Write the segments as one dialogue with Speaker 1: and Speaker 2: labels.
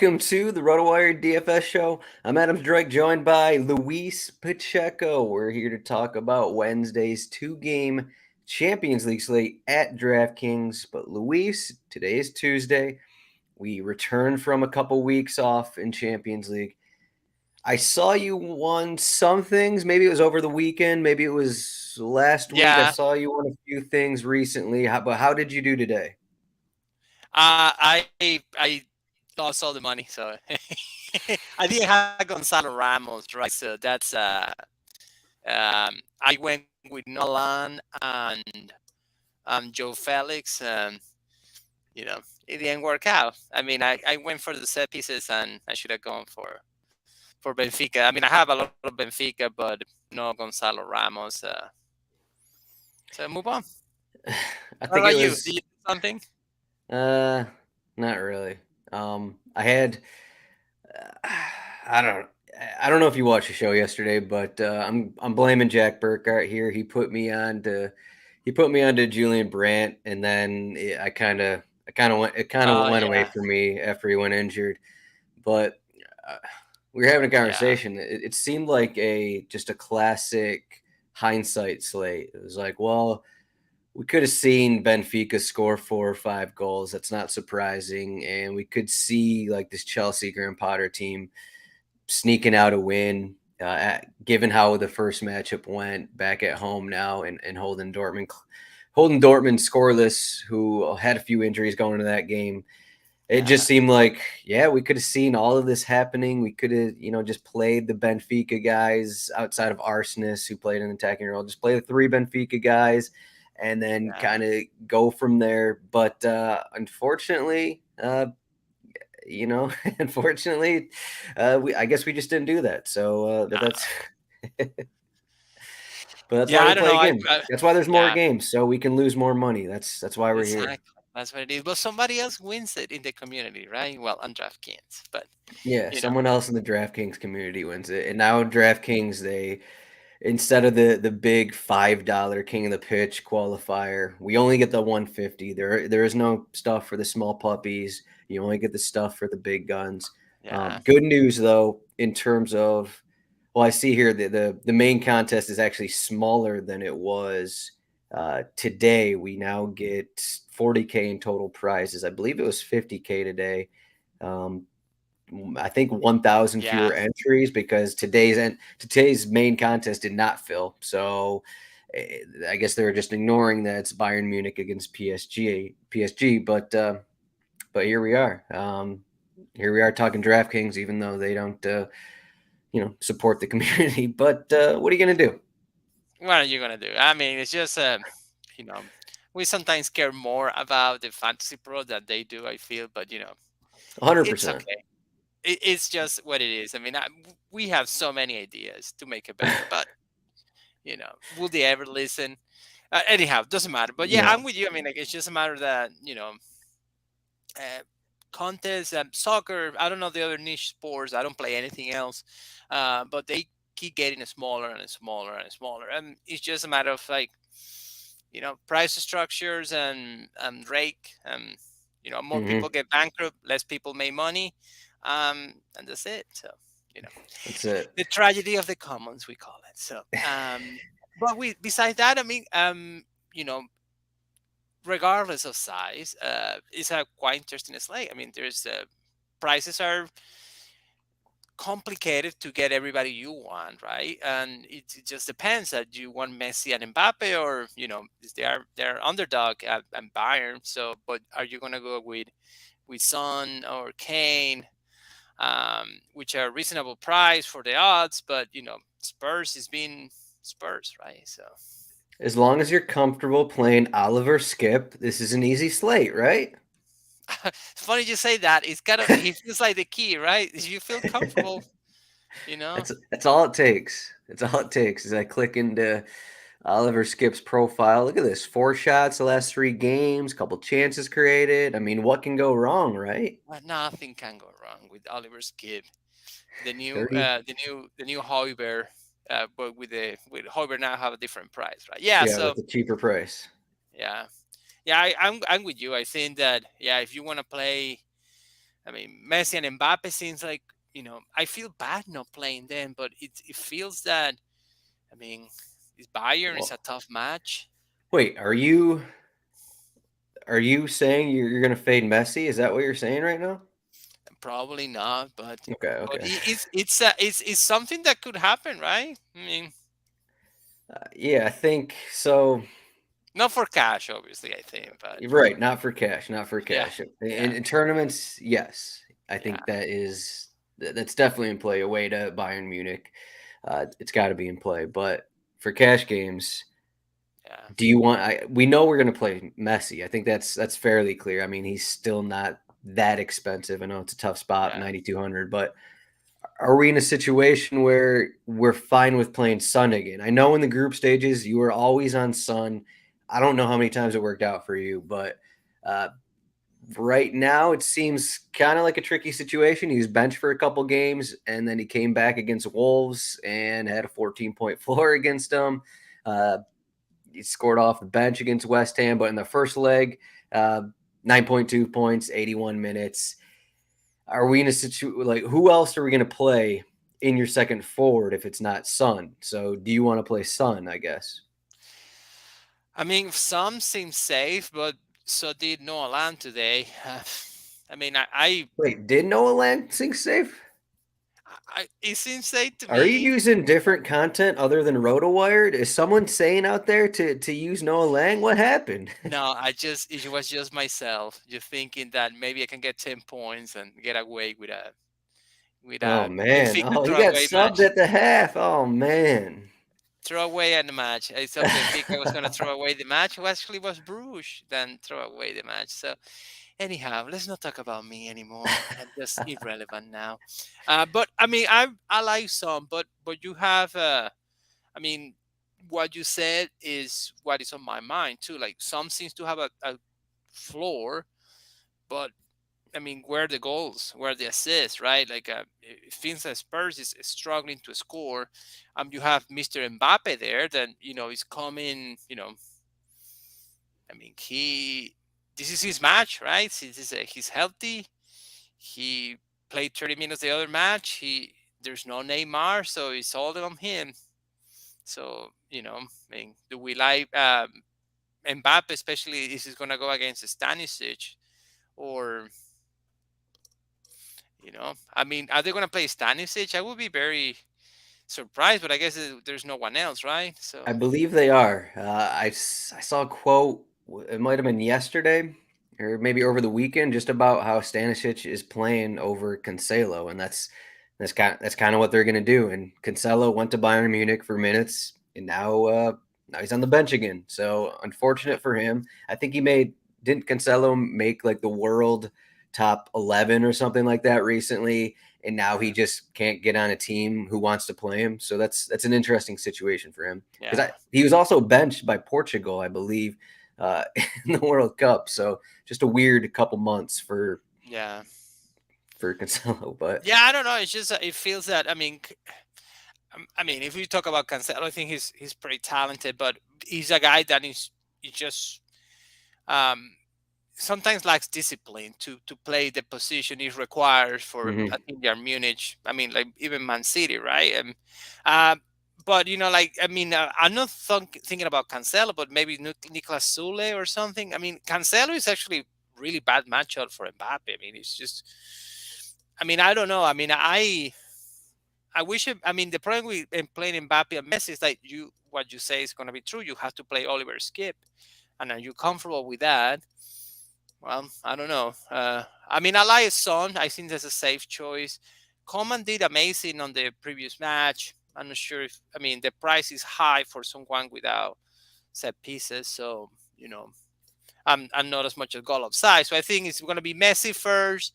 Speaker 1: welcome to the RotoWire DFS show. I'm Adam Zdroik, joined by Luis Pacheco. We're here to talk about Wednesday's two-game Champions League slate at DraftKings. But Luis, today is Tuesday. We returned from a couple weeks off in Champions League. I saw you won some things. Maybe it was over the weekend. Maybe it was last week. I saw you won a few things recently. But how did you do today?
Speaker 2: I lost all the money, so I didn't have Gonzalo Ramos, right? So that's I went with Nolan and Joe Felix, and it didn't work out. I mean, I went for the set pieces, and I should have gone for Benfica. I mean, I have a lot of Benfica, but no Gonzalo Ramos. So move on.
Speaker 1: I
Speaker 2: What about you? Did you do something?
Speaker 1: Not really. I had, I don't know if you watched the show yesterday, but I'm blaming Jack Burkhardt here. He put me on to Julian Brandt, and then it kind of went away for me after he went injured. But we were having a conversation. It seemed like just a classic hindsight slate. It was like, well, we could have seen Benfica score 4 or 5 goals. That's not surprising. And we could see like this Chelsea Graham Potter team sneaking out a win, given how the first matchup went back at home now and holding Dortmund scoreless, who had a few injuries going into that game. It just seemed like, we could have seen all of this happening. We could have, just played the Benfica guys outside of Arsenis, who played an attacking role. Just play the 3 Benfica guys and then kind of go from there. But unfortunately, I guess we just didn't do that. So that's but that's why we play games. That's why there's more games, so we can lose more money. That's why we're here.
Speaker 2: That's what it is. But somebody else wins it in the community, right? Well, on DraftKings, but
Speaker 1: someone else in the DraftKings community wins it. And now DraftKings, instead of the big $5 King of the Pitch qualifier, we only get the 150. There is no stuff for the small puppies. You only get the stuff for the big guns. Good news though, in terms of, I see here the main contest is actually smaller than it was today. We now get 40K in total prizes. I believe it was 50K today. I think 1,000 fewer entries because today's main contest did not fill. So I guess they were just ignoring that it's Bayern Munich against PSG. But here we are. Here we are talking DraftKings, even though they don't, support the community. But what are you gonna do?
Speaker 2: What are you gonna do? I mean, it's just we sometimes care more about the Fantasy Pro than they do. I feel, but
Speaker 1: 100%.
Speaker 2: It's okay. It's just what it is. I mean, we have so many ideas to make it better, but will they ever listen? Anyhow, doesn't matter. But I'm with you. I mean, like, it's just a matter that contests, soccer. I don't know the other niche sports. I don't play anything else, but they keep getting smaller and smaller and smaller, and it's just a matter of like price structures and rake. More people get bankrupt, less people make money. And that's it. So,
Speaker 1: that's it.
Speaker 2: The tragedy of the commons, we call it. So, but besides that, I mean, regardless of size, it's a quite interesting slate. I mean, there's prices are complicated to get everybody you want, right? And it just depends that you want Messi and Mbappe, or they're underdog and Bayern. So, but are you gonna go with Son or Kane? Which are reasonable price for the odds, but Spurs is being Spurs, right? So
Speaker 1: as long as you're comfortable playing Oliver Skip, this is an easy slate, right?
Speaker 2: It's funny you say that. He feels like the key, right? If you feel comfortable,
Speaker 1: That's all it takes. That's all it takes is I click into Oliver Skip's profile. Look at this. 4 shots the last 3 games, couple chances created. I mean, what can go wrong, right?
Speaker 2: Nothing can go wrong with Oliver Skip. The new Hojberg, but with Hojberg now have a different price, right?
Speaker 1: Yeah, so with a cheaper price.
Speaker 2: Yeah. I'm with you. I think that if you want to play I mean, Messi and Mbappe seems like, I feel bad not playing them, but it feels that, I mean, is Bayern is a
Speaker 1: Well,
Speaker 2: tough match.
Speaker 1: wait, are you saying you're going to fade Messi? Is that what you're saying right now?
Speaker 2: Probably not,
Speaker 1: Okay,
Speaker 2: but
Speaker 1: okay.
Speaker 2: it's something that could happen, right? I mean,
Speaker 1: Yeah, I think so.
Speaker 2: not for cash, obviously. I think, but
Speaker 1: You're right, not for cash, not for
Speaker 2: yeah,
Speaker 1: cash. In,
Speaker 2: yeah,
Speaker 1: in tournaments, yes, I
Speaker 2: yeah,
Speaker 1: think that's definitely in play. Away to Bayern Munich, it's got to be in play. But for cash games,
Speaker 2: yeah,
Speaker 1: do you want? We know we're going to play Messi. I think that's fairly clear. I mean, he's still not that expensive. I know it's a tough spot,
Speaker 2: yeah.
Speaker 1: 9,200, but are we in a situation where we're fine with playing Sun again? I know in the group stages you were always on Sun. I don't know how many times it worked out for you, but uh, right now it seems kind of like a tricky situation. He was benched for a couple games, and then he came back against Wolves and had a 14-point floor against them. Uh, he scored off the bench against West Ham, but in the first leg, uh, 9.2 points, 81 minutes. Are we in a situation like who else are we going to play in your second forward if it's not Sun? So do you want to play Sun? I guess.
Speaker 2: I mean, some seem safe, but so did Noah Land today. I mean,
Speaker 1: Wait, did Noah Lansing safe?
Speaker 2: it seems safe to
Speaker 1: Are you
Speaker 2: me.
Speaker 1: using different content other than RotoWire? Is someone saying out there to use Noah Lang? What happened?
Speaker 2: No, it was just myself, just thinking that maybe I can get 10 points and get away with
Speaker 1: Oh
Speaker 2: a
Speaker 1: man!
Speaker 2: Benfica
Speaker 1: Oh, he got
Speaker 2: throwaway
Speaker 1: subbed
Speaker 2: match.
Speaker 1: at the half. Oh man!
Speaker 2: Throw away at the match. I thought Benfica was going to throw away the match. It actually was Bruges then throw away the match. So anyhow, let's not talk about me anymore. I'm just irrelevant now. But I mean, I like some, but you have. I mean, what you said is what is on my mind too. Like some seems to have a floor, but I mean, where are the goals, where are the assists, right? Like, it feels that Spurs is struggling to score. You have Mr. Mbappe there, that is coming. I mean, this is his match, right? He's healthy. He played 30 minutes the other match. There's no Neymar, so it's all on him. So I mean, do we like Mbappe, especially if he's gonna go against Stanisic, or I mean, are they going to play Stanisic? I would be very surprised, but I guess there's no one else, right?
Speaker 1: I
Speaker 2: So
Speaker 1: believe they are. I saw a quote. It might have been yesterday or maybe over the weekend, just about how Stanisic is playing over Cancelo, and that's kind of what they're going to do. And Cancelo went to Bayern Munich for minutes, and now he's on the bench again. So
Speaker 2: yeah,
Speaker 1: unfortunate for him. I think he made didn't Cancelo make like the world top 11 or something like that recently, and now he
Speaker 2: yeah,
Speaker 1: just can't get on a team who wants to play him. So that's an interesting situation for him because
Speaker 2: yeah,
Speaker 1: he was also benched by Portugal, I believe, in the World Cup. So just a weird couple months
Speaker 2: yeah,
Speaker 1: for Cancelo, but
Speaker 2: yeah. I don't know. It's just it feels that. I mean, if we talk about Cancelo, I think he's pretty talented, but he's a guy that is he just um, sometimes lacks discipline to play the position he requires for
Speaker 1: mhm.
Speaker 2: I think Bayern Munich. I mean, like even Man City, right? Uh, but like I mean, I'm not thinking about Cancelo, but maybe Niklas Sule or something. I mean, Cancelo is actually really bad matchup for Mbappe. I mean, it's just. I mean, I don't know. I mean, I wish. I mean, the problem with playing Mbappe and Messi is that what you say is going to be true. You have to play Oliver Skip, and are you comfortable with that? Well, I don't know. I mean, I like Son. I think that's a safe choice. Coman did amazing on the previous match. I'm not sure if I mean the price is high for someone without set pieces, so I'm not as much a goal upside. So I think it's going to be Messi first.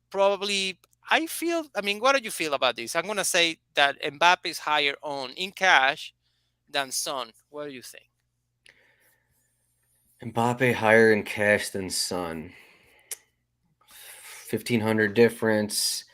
Speaker 2: Probably. I feel. I mean, what do you feel about this? I'm going to say that Mbappe is higher on in cash than Son. What do you think?
Speaker 1: Mbappe higher in cash than Son. 1,500 difference.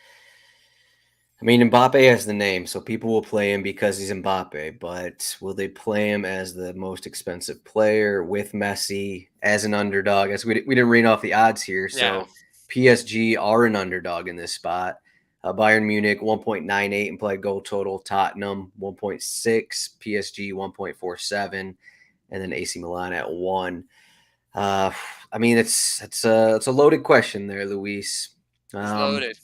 Speaker 1: I mean, Mbappe has the name, so people will play him because he's Mbappe. But will they play him as the most expensive player with Messi as an underdog? As we didn't read off the odds here,
Speaker 2: Yeah.
Speaker 1: so PSG are an underdog in this spot. Bayern Munich 1.98 implied goal total. Tottenham 1.6. PSG 1.47, and then AC Milan at 1. Uh, I mean, it's a loaded question there, Luis.
Speaker 2: It's
Speaker 1: Um,
Speaker 2: loaded.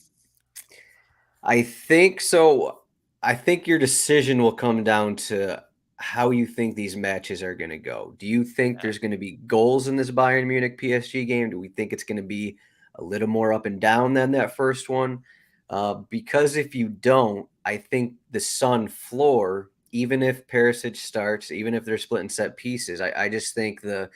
Speaker 1: I think so. I think your decision will come down to how you think these matches are going to go. Do you think
Speaker 2: Yeah.
Speaker 1: there's going to be goals in this Bayern Munich PSG game? Do we think it's going to be a little more up and down than that first one? Because if you don't, I think the Sun floor, even if Perisic starts, even if they're splitting set pieces, I just think the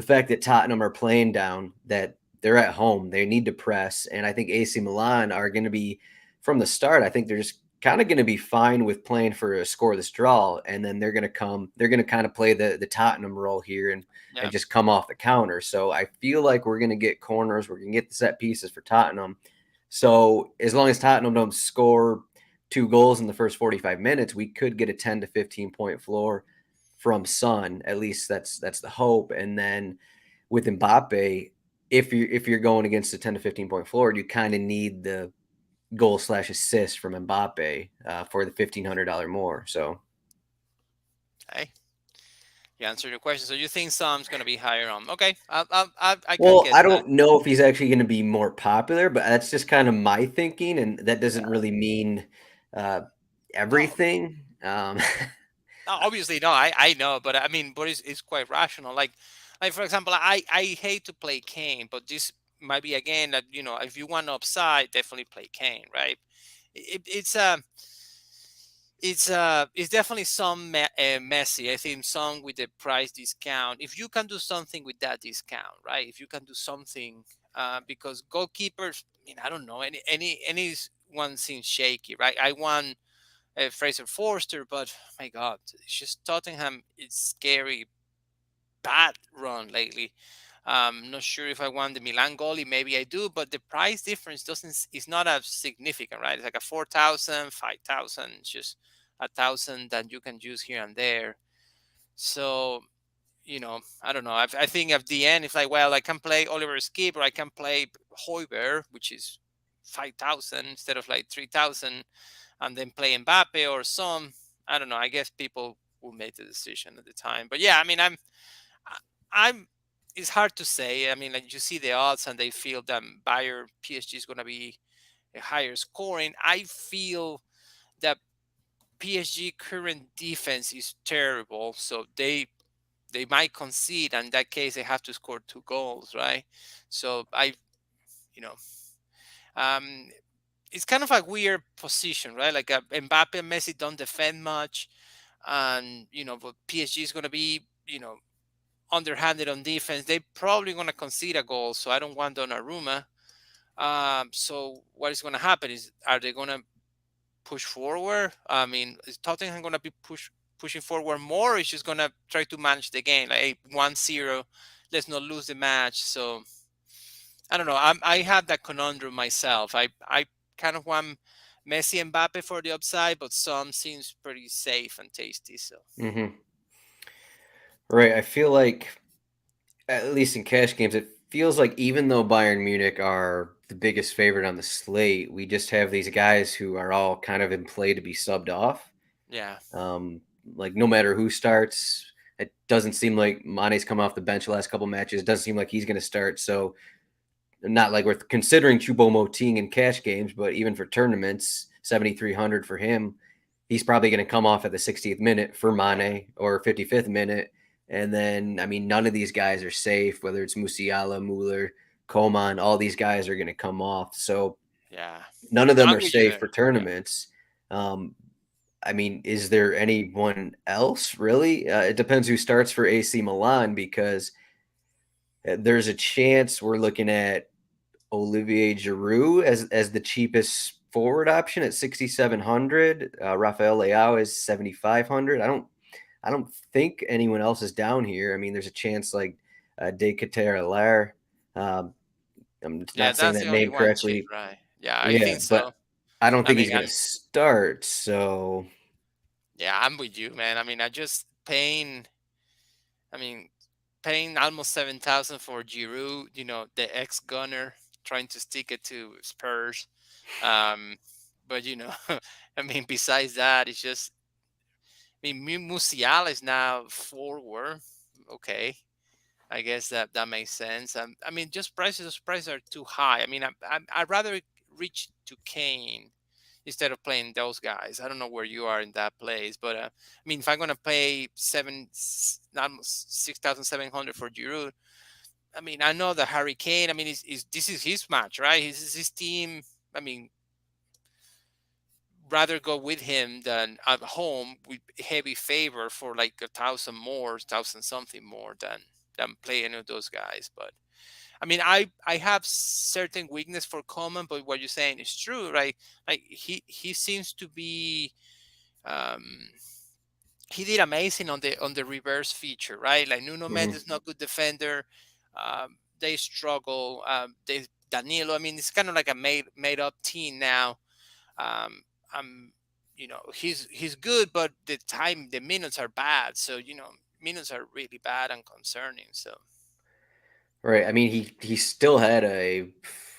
Speaker 1: fact that Tottenham are playing down, that they're at home, they need to press, and I think AC Milan are going to be from the start. I think they're just kind of going to be fine with playing for a scoreless draw, and then they're going to come. They're going to kind of play the Tottenham role here and
Speaker 2: Yeah.
Speaker 1: just come off the counter. So I feel like we're going to get corners. We're going to get the set pieces for Tottenham. So as long as Tottenham don't score 2 goals in the first 45 minutes, we could get a 10 to 15 point floor from Son. At least that's the hope. And then with Mbappe, if you're going against a 10 to 15 point floor, you kind of need the goal/assist from Mbappe for the $1,500 more. So,
Speaker 2: Hey, you answered your question. So you think some's going to be higher on? Okay, I can
Speaker 1: well,
Speaker 2: get
Speaker 1: I
Speaker 2: that.
Speaker 1: don't know if he's actually going to be more popular, but that's just kind of my thinking, and that doesn't
Speaker 2: Yeah.
Speaker 1: really mean uh,
Speaker 2: No,
Speaker 1: everything.
Speaker 2: no, obviously no. I know, but I mean, but it's quite rational. Like for example, I hate to play Kane, but this might be again that if you want upside, definitely play Kane, right? It's definitely some messy. I think some with the price discount. If you can do something with that discount, right? If you can do something, because goalkeepers, I mean, I don't know, any one seems shaky, right? I want Fraser Forster, but my God, it's just Tottenham. It's scary, bad run lately. Not sure if I want the Milan goalie. Maybe I do, but the price difference doesn't is not as significant, right? It's like a 4,000, 5,000, just 1,000 that you can use here and there. So I don't know. I think at the end, it's like, well, I can play Oliver Skip or I can play Hoiberg, which is 5,000 instead of like 3,000, and then play Mbappe or some. I don't know. I guess people will make the decision at the time. But yeah, I mean, I'm. It's hard to say. I mean, like you see the odds, and they feel that Bayer PSG is going to be a higher scoring. I feel that PSG current defense is terrible, so they might concede, and in that case, they have to score 2 goals, right? So you know, um, it's kind of a weird position, right? Like Mbappe and Messi don't defend much, and but PSG is going to be underhanded on defense. They're probably going to concede a goal, so I don't want Donnarumma. So what is going to happen is, are they going to push forward? I mean, is Tottenham going to be pushing forward more, or is just going to try to manage the game like, hey, 1-0, let's not lose the match? So I don't know. I have that conundrum myself. I kind of want Messi and Mbappe for the upside, but some seems pretty safe and tasty. So
Speaker 1: mhm. Right. I feel like, at least in cash games, it feels like even though Bayern Munich are the biggest favorite on the slate, we just have these guys who are all kind of in play to be subbed off.
Speaker 2: yeah,
Speaker 1: Um, like no matter who starts, it doesn't seem like Mane's come off the bench the last couple matches. It doesn't seem like he's going to start. So not like we're considering Choupo-Moting in cash games, but even for tournaments, 7,300 for him. He's probably going to come off at the 60th minute for Mane or 55th minute. And then, I mean, none of these guys are safe, whether it's Musiala, Mueller, Coman, all these guys are going to come off. So
Speaker 2: yeah.
Speaker 1: none of
Speaker 2: No,
Speaker 1: them
Speaker 2: I'm
Speaker 1: are
Speaker 2: with you
Speaker 1: safe
Speaker 2: there.
Speaker 1: for
Speaker 2: Yeah.
Speaker 1: tournaments. Um, I mean, is there anyone else really? It depends who starts for AC Milan because there's a chance we're looking at Olivier Giroud as the cheapest forward option at 6,700. Rafael Leao is 7,500. I don't think anyone else is down here. I mean, there's a chance like De Ketelaere. Um, I'm
Speaker 2: Yeah,
Speaker 1: not saying
Speaker 2: that's the
Speaker 1: that
Speaker 2: only
Speaker 1: name
Speaker 2: one cheap,
Speaker 1: correctly.
Speaker 2: right? Yeah, I
Speaker 1: Yeah,
Speaker 2: think
Speaker 1: but
Speaker 2: so.
Speaker 1: I don't
Speaker 2: I
Speaker 1: think he's
Speaker 2: mean,
Speaker 1: going to start. So,
Speaker 2: yeah, I'm with you, man. I mean, I mean, paying almost 7,000 for Giroud, the ex-gunner. trying to stick it to Spurs. Um, but I mean, besides that, it's just I mean, Musiala is now forward. Okay, I guess that makes sense. I mean, just prices are too high. I mean, I'd rather reach to Kane instead of playing those guys. I don't know where you are in that place, but I mean, if I'm gonna pay not 6,700 for Giroud, I mean, I know the Harry Kane. I mean, this is his match, right? This is his team. I mean, rather go with him than at home with heavy favor for like 1,000 something more than play any of those guys. But I mean, I have certain weakness for Coleman, but what you're saying is true, right? Like he seems to be um he did amazing on the reverse feature, right? Like Nuno
Speaker 1: Hmm.
Speaker 2: Mendes, not good defender. They struggle. They Danilo. I mean, it's kind of like a made up team now. Um, I'm, he's good, but the minutes are bad. So minutes are really bad and concerning. So
Speaker 1: Right. I mean, he still had a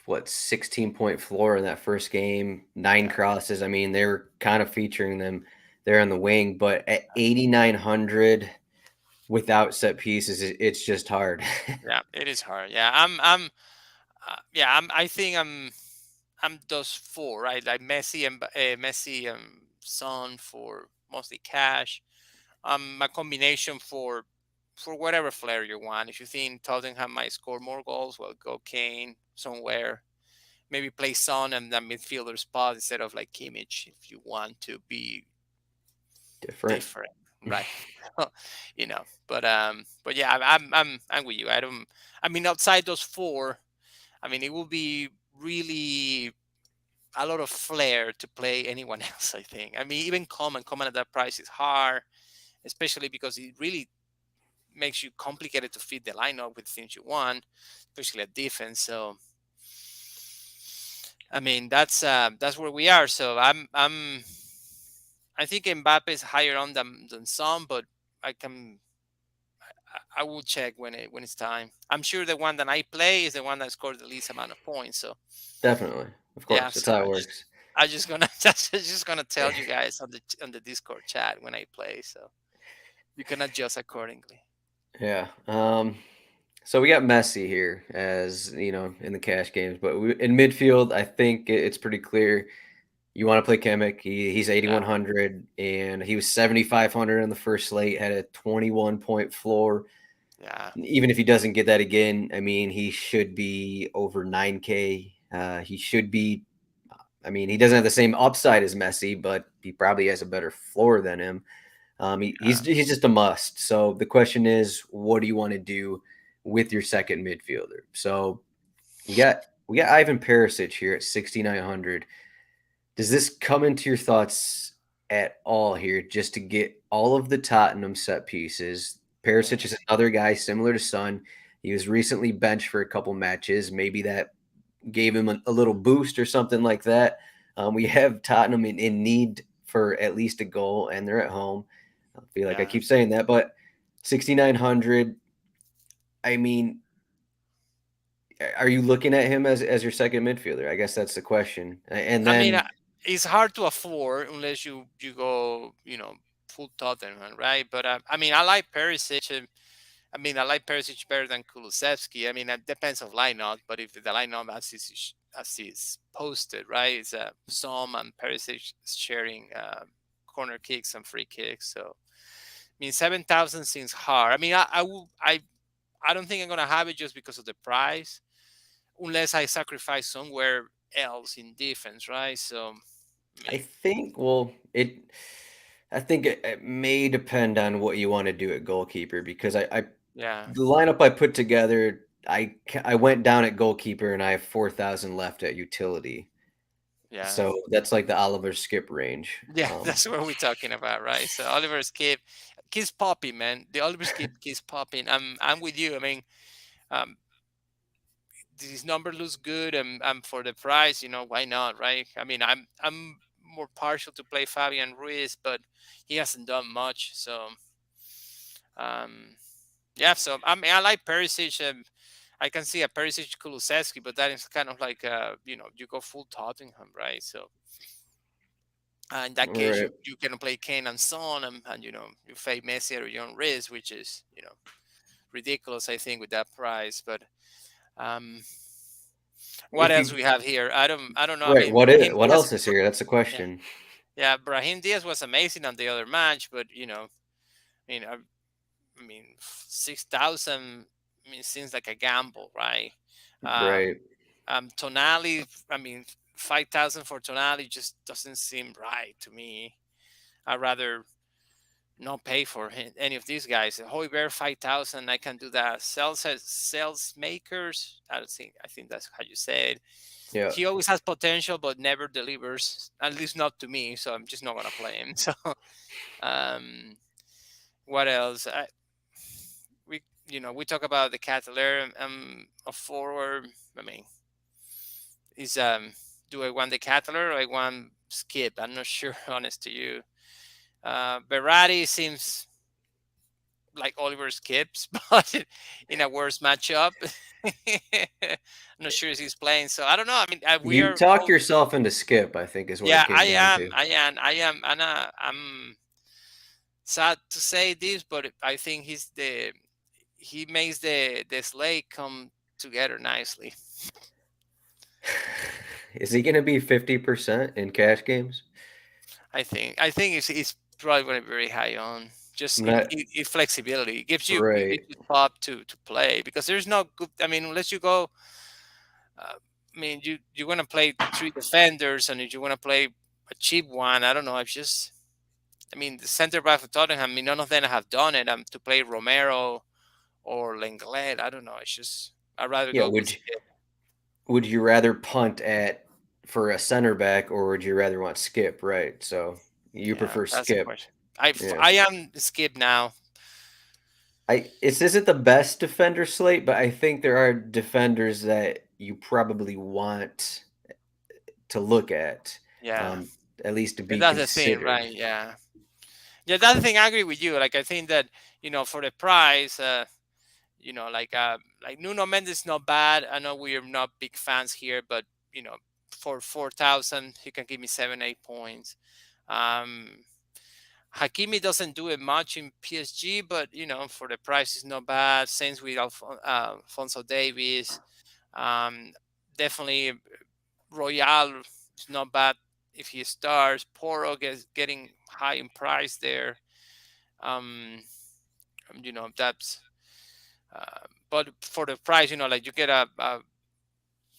Speaker 1: what 16-point floor in that first game, nine
Speaker 2: yeah,
Speaker 1: crosses. I mean, they were kind of featuring them there on the wing, but at 8,900 without set pieces, it's just hard.
Speaker 2: yeah, it is hard. Yeah, I think I'm those four, right? Like Messi and Son for mostly cash. A combination for whatever flair you want. If you think Tottenham might score more goals, well, go Kane somewhere. Maybe play Son and the midfielder spot instead of like Kimmich if you want to be
Speaker 1: Different.
Speaker 2: different, right? But yeah, I'm with you. I don't. I mean, outside those four, I mean, it will be really a lot of flair to play anyone else. I think. I mean, even Common at that price is hard, especially because it really makes you complicated to fit the lineup with things you want, especially at defense. So I mean, that's where we are. So I think Mbappe is higher on than some, but I can I will check when it's time. I'm sure the one that I play is the one that scored the least amount of points. So
Speaker 1: Definitely. Of
Speaker 2: yeah,
Speaker 1: course. That's
Speaker 2: so
Speaker 1: how it works.
Speaker 2: I just gonna just gonna tell you guys on the Discord chat when I play, so you can adjust accordingly.
Speaker 1: Yeah. So we got Messi here as, in the cash games, but in midfield, I think it's pretty clear. You want to play Kimmich. He's
Speaker 2: Yeah,
Speaker 1: 8,100 and he was 7,500 in the first slate, had a 21-point floor.
Speaker 2: yeah,
Speaker 1: Even if he doesn't get that again, I mean, he should be over 9K. He should be, I mean, he doesn't have the same upside as Messi, but he probably has a better floor than him.
Speaker 2: yeah.
Speaker 1: He's just a must. So the question is, what do you want to do with your second midfielder? So we got Ivan Perisic here at 6,900. Does this come into your thoughts at all here just to get all of the Tottenham set pieces?
Speaker 2: Mhm.
Speaker 1: Perisic is another guy similar to Son. He was recently benched for a couple matches. Maybe that gave him a little boost or something like that. We have Tottenham in need for at least a goal, and they're at home. I feel like I
Speaker 2: Yeah.
Speaker 1: keep saying that, but 6,900. I mean, are you looking at him as your second midfielder? I guess that's the question. And
Speaker 2: I mean,
Speaker 1: then
Speaker 2: it's hard to afford unless you go, full Tottenham, right? But I mean, I like Perisic. I mean, I like Perisic better than Kulusevski. I mean, it depends on lineup, but if the lineup as is posted, right, it's Som and Perisic sharing corner kicks and free kicks. So I mean, 7,000 seems hard. I mean, I don't think I'm gonna have it just because of the price, unless I sacrifice somewhere else in defense, right? So I
Speaker 1: I
Speaker 2: mean,
Speaker 1: think, I think it may depend on what you want to do at goalkeeper because
Speaker 2: yeah,
Speaker 1: the lineup I put together, I went down at goalkeeper and I have 4,000 left at utility.
Speaker 2: yeah,
Speaker 1: So that's like the Oliver Skip range.
Speaker 2: yeah. That's what we're talking about, right? So Oliver Skip keeps popping, man. The Oliver Skip keeps popping. I'm with you. I mean, um, this number looks good, and for the price, why not, right? I mean, I'm more partial to play Fabian Ruiz, but he hasn't done much. So, um, yeah. So I mean, I like Perisic. I can see a Perisic Kulusevski, but that is kind of like you go full Tottenham, right? So in that case,
Speaker 1: Right.
Speaker 2: you can play Kane and Son, and you fade Messi at your own risk, which is ridiculous, I think, with that price. But um, what
Speaker 1: If
Speaker 2: else
Speaker 1: you
Speaker 2: we have here? I don't know. I
Speaker 1: right,
Speaker 2: mean, Brahim
Speaker 1: what
Speaker 2: Diaz.
Speaker 1: else is here? That's the
Speaker 2: Yeah,
Speaker 1: question.
Speaker 2: yeah. Brahim Diaz was amazing on the other match, but I mean, 6,000. I mean, seems like a gamble, right?
Speaker 1: Right.
Speaker 2: Tonali. I mean, 5,000 for Tonali just doesn't seem right to me. I'd rather not pay for any of these guys. Hoiberg 5,000, I can do that. Sales makers, I don't think. I think that's how you say it.
Speaker 1: Yeah.
Speaker 2: He always has potential, but never delivers. At least not to me. So I'm just not gonna play him. So, um, what else? We talk about the Catalan a forward. I mean, is do I want the Catalan or I want Skip? I'm not sure. Honest to you, Berardi seems like Oliver Skips, but in a worse matchup. I'm not sure if he's playing, so I don't know. I mean, we
Speaker 1: You
Speaker 2: are
Speaker 1: talked
Speaker 2: all.
Speaker 1: yourself into Skip, I think is what it
Speaker 2: Yeah, I
Speaker 1: came down
Speaker 2: am.
Speaker 1: to.
Speaker 2: I am. And I'm sad to say this, but I think he makes the slate come together nicely.
Speaker 1: Is he going to be 50% in cash games?
Speaker 2: I think it's probably going to be very high on just
Speaker 1: I'm
Speaker 2: in,
Speaker 1: not
Speaker 2: in, in flexibility. It
Speaker 1: right.
Speaker 2: gives you pop to play because there's no good. I mean, unless you go. I mean, you want to play three defenders, and if you want to play a cheap one, I don't know. I mean, the center back for Tottenham. I mean, none of them have done it. To play Romero or Lenglet, I don't know. It's just I'd rather
Speaker 1: Yeah,
Speaker 2: go with Skip.
Speaker 1: would you rather punt at for a center back or would you rather want Skip, right? So you
Speaker 2: Yeah,
Speaker 1: prefer
Speaker 2: that's the
Speaker 1: Skip.
Speaker 2: question.
Speaker 1: Yeah.
Speaker 2: I am Skip now.
Speaker 1: This isn't the best defender slate, but I think there are defenders that you probably want to look
Speaker 2: Yeah,
Speaker 1: um, at least to
Speaker 2: and
Speaker 1: be
Speaker 2: that's the thing,
Speaker 1: considered.
Speaker 2: right? Yeah, yeah. That's the thing. I agree with you. Like I think that for the price, like Nuno Mendes not bad. I know we are not big fans here, but for 4,000, he can give me 7, 8 points. Um, Hakimi doesn't do it much in PSG, but for the price, is not bad. Saints with Alfonso Davies, um, definitely Royale is not bad if he starts. Poro gets getting high in price there. Um, that's but for the price, like you get a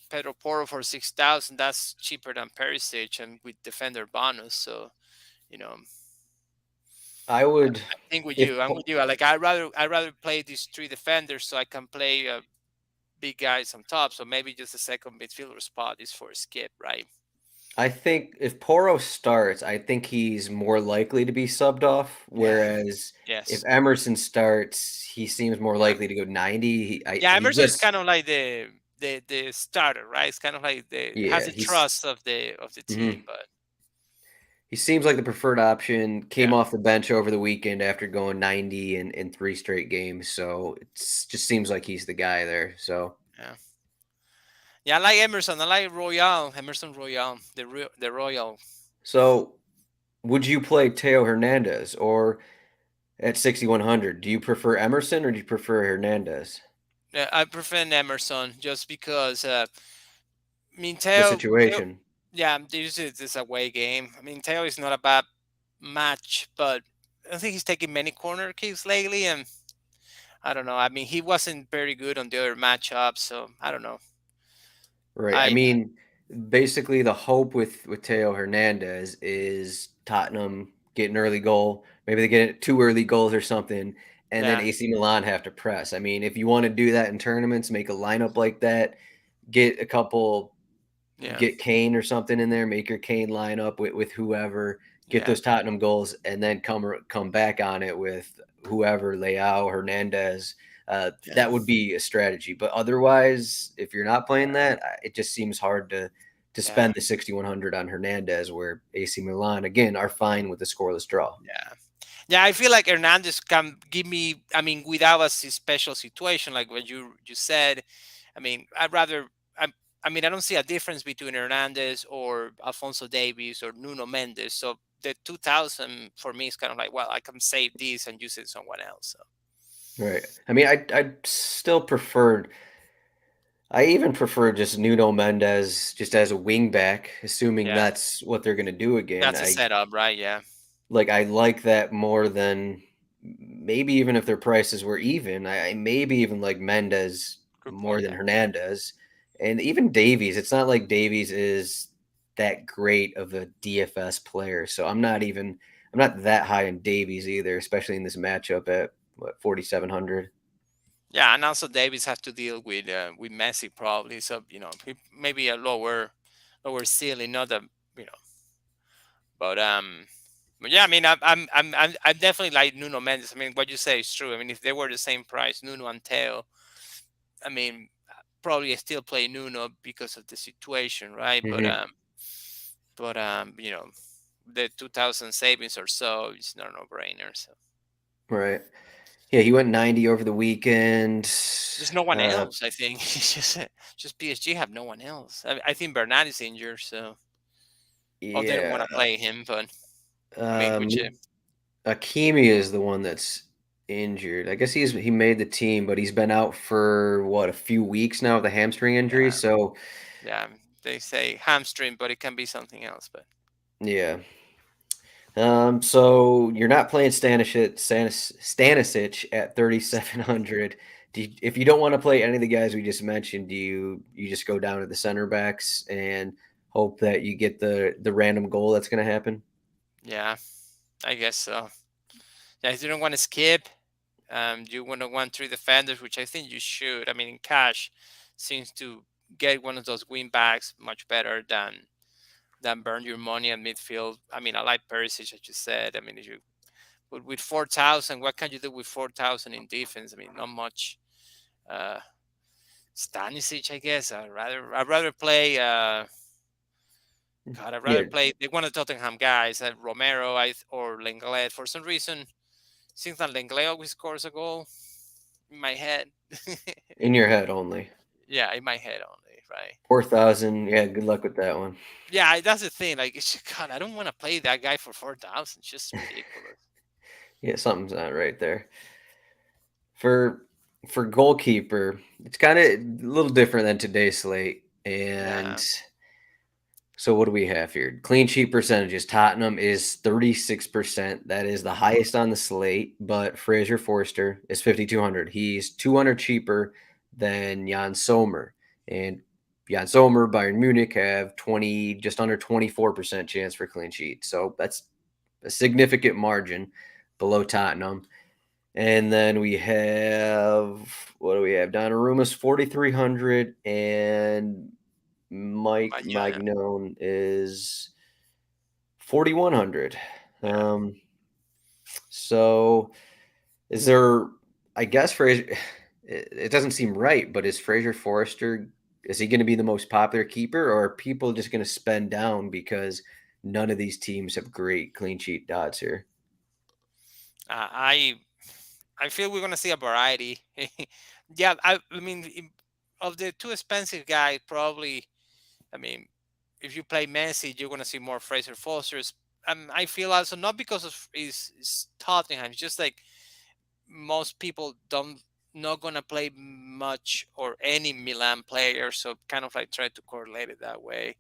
Speaker 2: Pedro Porro for 6,000. That's cheaper than Perisic and with defender bonus. So you know,
Speaker 1: I would
Speaker 2: I think with
Speaker 1: if
Speaker 2: you, I'm with you. Like I rather play these three defenders so I can play big guys on top. So maybe just a second midfielder spot is for Skip, right?
Speaker 1: I think if Poro starts, I think he's more likely to be subbed off.
Speaker 2: Yeah.
Speaker 1: Whereas if
Speaker 2: Yes.
Speaker 1: Emerson starts, he seems more
Speaker 2: Yeah.
Speaker 1: likely to go 90.
Speaker 2: Yeah.
Speaker 1: He
Speaker 2: Emerson is
Speaker 1: just
Speaker 2: kind of like the starter, right? It's kind of like the has
Speaker 1: yeah,
Speaker 2: the trust of the team,
Speaker 1: mhm.
Speaker 2: but
Speaker 1: He seems like the preferred option. Came
Speaker 2: yeah,
Speaker 1: off the bench over the weekend after going 90 in three straight games. So it just seems like he's the guy there. So
Speaker 2: yeah. Yeah, I like Emerson. I like Royale, Emerson Royale, the Royal.
Speaker 1: so would you play Teo Hernandez or at 6,100? Do you prefer Emerson or do you prefer Hernandez?
Speaker 2: Yeah, I prefer Emerson just because I mean
Speaker 1: The
Speaker 2: Teo,
Speaker 1: situation.
Speaker 2: yeah, this is a away game. I mean Teo is not a bad match, but I think he's taking many corner kicks lately, and I don't know. I mean he wasn't very good on the other matchups, so I don't know.
Speaker 1: Right. I
Speaker 2: I
Speaker 1: mean, basically the hope with Teo Hernandez is Tottenham get an early goal. Maybe they get two early goals or something, and then
Speaker 2: yeah,
Speaker 1: AC Milan have to press. I mean, if you want to do that in tournaments, make a lineup like that, get a couple,
Speaker 2: yeah,
Speaker 1: get Kane or something in there, make your Kane lineup with whoever, get
Speaker 2: yeah,
Speaker 1: those Tottenham goals, and then come back on it with whoever, Leao, Hernandez.
Speaker 2: yeah,
Speaker 1: That would be a strategy. But otherwise, if you're not playing that, it just seems hard to
Speaker 2: yeah,
Speaker 1: spend the 6,100 on Hernandez, where AC Milan again are fine with the scoreless draw.
Speaker 2: yeah. Yeah, I feel like Hernandez can give me. I mean, without a special situation like what you said. I mean, I'd rather. I mean, I don't see a difference between Hernandez or Alfonso Davies or Nuno Mendes. So the 2000 for me is kind of like, well, I can save this and use it someone else. So
Speaker 1: Right. I mean, I still preferred. I even prefer just Nuno Mendes just as a wing back, assuming
Speaker 2: yeah,
Speaker 1: that's what they're going to do again.
Speaker 2: that's a setup, right? Yeah,
Speaker 1: I like that more than maybe even if their prices were even. I maybe even like Mendes
Speaker 2: good
Speaker 1: more
Speaker 2: point
Speaker 1: than
Speaker 2: there.
Speaker 1: Hernandez, and even Davies. It's not like Davies is that great of a DFS player, so I'm not that high in Davies either, especially in this matchup at what 4,700.
Speaker 2: Yeah, and also Davis has to deal with Messi probably. So maybe a lower ceiling, not a you know, but But yeah, I mean, I definitely like Nuno Mendes. I mean, what you say is true. I mean, if they were the same price, Nuno and Teo, I mean, probably I still play Nuno because of the situation, right?
Speaker 1: Hmm.
Speaker 2: The 2000 savings or so is not a no-brainer. So
Speaker 1: Right. Yeah, he went 90 over the weekend.
Speaker 2: there's no one
Speaker 1: Uh,
Speaker 2: else. I think it's just PSG have no one else. I think Bernat is injured, so they don't want
Speaker 1: yeah.
Speaker 2: to play him. But I mean, which
Speaker 1: Um, Akimi is the one that's injured. I guess he made the team, but he's been out for what a few weeks now with a hamstring injury.
Speaker 2: yeah,
Speaker 1: So
Speaker 2: yeah, they say hamstring, but it can be something else. But
Speaker 1: yeah. So you're not playing Stanisic at 3,700. If you don't want to play any of the guys we just mentioned, do you just go down to the center backs and hope that you get the random goal that's going to happen?
Speaker 2: yeah, I guess so. Yeah, if you don't want to skip, you want to want three defenders, which I think you should. I mean, in cash, seems to get one of those win backs much better than burn your money at midfield. I mean, I like Perisic, as you said. I mean, if you but with 4,000, what can you do with 4,000 in defense? I mean, not much. Uh, Stanisic, I guess. I'd rather play. God, I'd
Speaker 1: Yeah,
Speaker 2: rather play. They one of the Tottenham guys, Romero, or Lenglet. For some reason, seems that Lenglet always scores a goal in my head.
Speaker 1: in your head only.
Speaker 2: Yeah, in my head only, right?
Speaker 1: 4,000. Yeah, good luck with that one.
Speaker 2: Yeah, that's the thing. Like, God, I don't want to play that guy for 4,000. It's just ridiculous.
Speaker 1: Yeah, something's not right there. For goalkeeper, it's kind of a little different than today's slate. And
Speaker 2: Yeah,
Speaker 1: so what do we have here? Clean sheet percentages. Tottenham is 36%. That is the highest on the slate, but Fraser Forster is 5,200. He's 200 cheaper than Jan Sommer. And Jan Sommer, Bayern Munich have 20, just under 24% chance for clean sheet. So that's a significant margin below Tottenham. And then we have, what do we have? Donnarumma's 4,300 and Mike
Speaker 2: mañana.
Speaker 1: Magnone is 4,100.
Speaker 2: Yeah.
Speaker 1: Um, so is there, I guess Fraser, it doesn't seem right, but is Fraser Forrester, is he going to be the most popular keeper, or are people just going to spend down because none of these teams have great clean sheet odds here?
Speaker 2: I feel we're gonna see a variety. Yeah, I mean, of the two expensive guys, probably. I mean, if you play Messi, you're gonna see more Fraser Fosters. I feel also not because of is Tottenham. It's just like most people don't not gonna play much or any Milan player, so kind of like try to correlate it that way.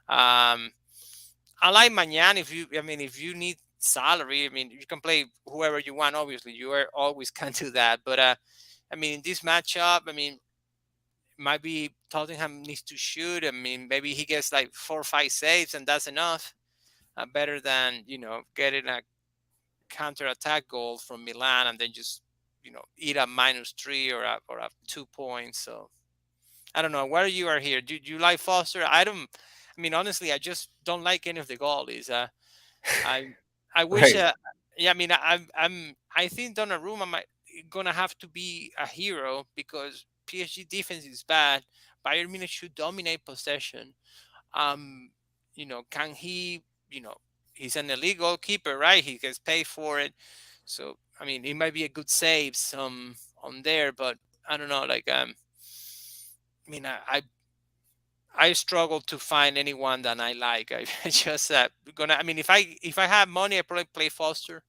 Speaker 2: Um, I like Mañan if you need salary. I mean, you can play whoever you want. Obviously, you are always can do that. But I mean, in this matchup, I mean, might be Tottenham needs to shoot. I mean, maybe he gets like 4 or 5 saves, and that's enough. Better than getting a counter attack goal from Milan and then just eat a -3 or a 2 points. So I don't know. Where you are here? Do you like Foster? I don't. I mean, honestly, I just don't like any of the goalies. I I wish.
Speaker 1: Right.
Speaker 2: Yeah, I mean, I think Donnarumma might gonna have to be a hero because PSG defense is bad. Bayern Munich should dominate possession. Um, can he? He's an illegal keeper, right? He gets paid for it. So I mean, it might be a good save some on there, but I don't know. Like I mean, I struggle to find anyone that I like. I just gonna. I mean, if I have money, I probably play Foster.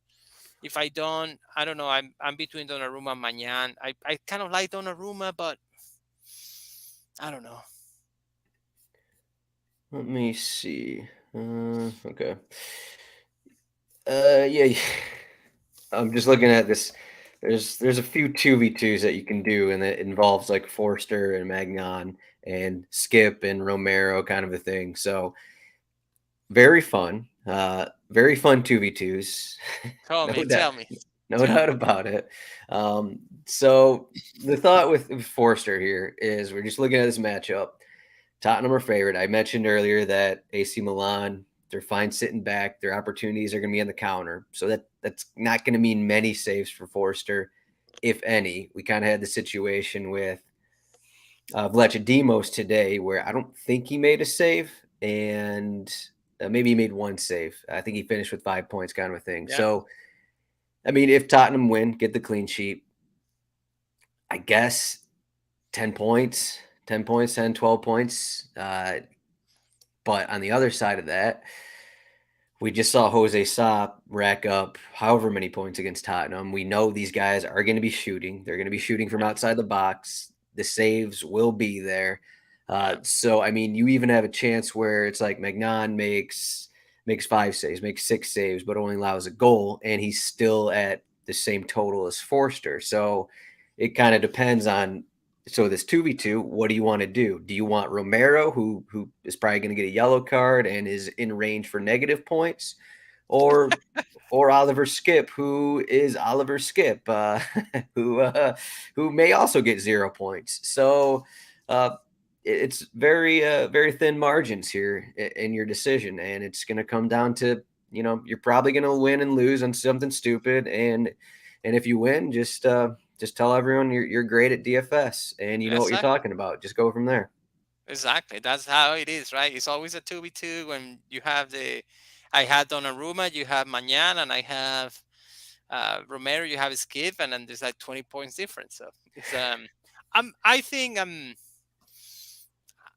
Speaker 2: If I don't, I don't know. I'm between Donnarumma and Magnan. I kind of like Donnarumma, but I don't know.
Speaker 1: Let me see. Okay. Yeah. I'm just looking at this. There's a few 2v2s that you can do, and it involves like Forster and Magnan and Skip and Romero kind of a thing. So very fun 2v2s.
Speaker 2: Tell
Speaker 1: No
Speaker 2: me,
Speaker 1: doubt,
Speaker 2: tell me,
Speaker 1: no
Speaker 2: tell
Speaker 1: doubt
Speaker 2: me.
Speaker 1: about it. So the thought with Forster here is we're just looking at this matchup. Tottenham are favorite. I mentioned earlier that AC Milan, they're fine sitting back. Their opportunities are going to be on the counter. So that's not going to mean many saves for Forster, if any. We kind of had the situation with Demos today where I don't think he made a save, and maybe he made one save. I think he finished with 5 points, kind of a thing.
Speaker 2: Yeah,
Speaker 1: So, I mean, if Tottenham win, get the clean sheet, I guess 10 points, 10 points, 10, 12 points. But on the other side of that, we just saw Jose Sa rack up however many points against Tottenham. We know these guys are going to be shooting. They're going to be shooting from
Speaker 2: yeah,
Speaker 1: outside the box. The saves will be there.
Speaker 2: yeah,
Speaker 1: So I mean, you even have a chance where it's like Magnan makes 5 saves, makes 6 saves, but only allows a goal, and he's still at the same total as Forster. So it kind of depends on. So this 2v2, what do you want to do? Do you want Romero, who is probably going to get a yellow card and is in range for negative points, or Oliver Skip, who is Oliver Skip, who who may also get 0 points. So uh, it's very thin margins here in your decision, and it's going to come down to you're probably going to win and lose on something stupid, and if you win, just tell everyone you're great at DFS and you know what you're
Speaker 2: exactly,
Speaker 1: talking about. Just go from there.
Speaker 2: exactly. That's how it is, right? It's always a 2v2 when you have I had Donnarumma, you have Magnan, and I have Romero, you have Skip, and then there's like 20 points difference. So it's I think